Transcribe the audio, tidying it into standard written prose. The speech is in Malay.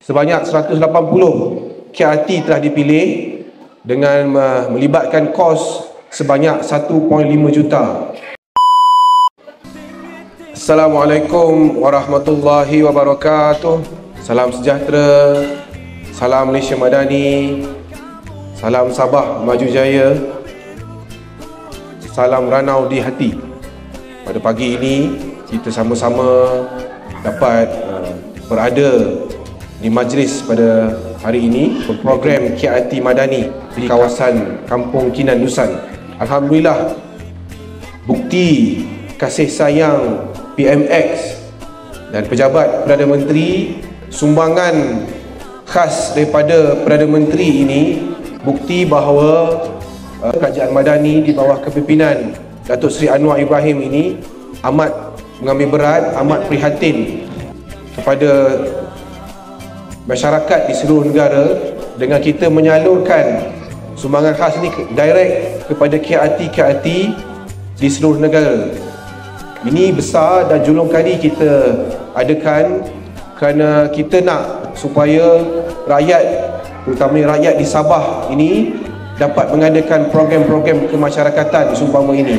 Sebanyak 180 KRT telah dipilih dengan melibatkan kos sebanyak 1.5 juta. Assalamualaikum warahmatullahi wabarakatuh. Salam sejahtera, salam Malaysia Madani, salam Sabah Maju Jaya, salam Ranau di hati. Pada pagi ini kita sama-sama dapat berada di majlis pada hari ini berprogram KRT Madani di kawasan Kampung Kinan Nusan. Alhamdulillah, bukti kasih sayang PMX dan pejabat Perdana Menteri, sumbangan khas daripada Perdana Menteri ini bukti bahawa kerajaan Madani di bawah kepimpinan Datuk Seri Anwar Ibrahim ini amat mengambil berat, amat prihatin kepada masyarakat di seluruh negara dengan kita menyalurkan sumbangan khas ini direct kepada KRT di seluruh negara. Ini besar dan julung kali kita adakan kerana kita nak supaya rakyat, terutamanya rakyat di Sabah ini dapat mengadakan program-program kemasyarakatan seumpama ini.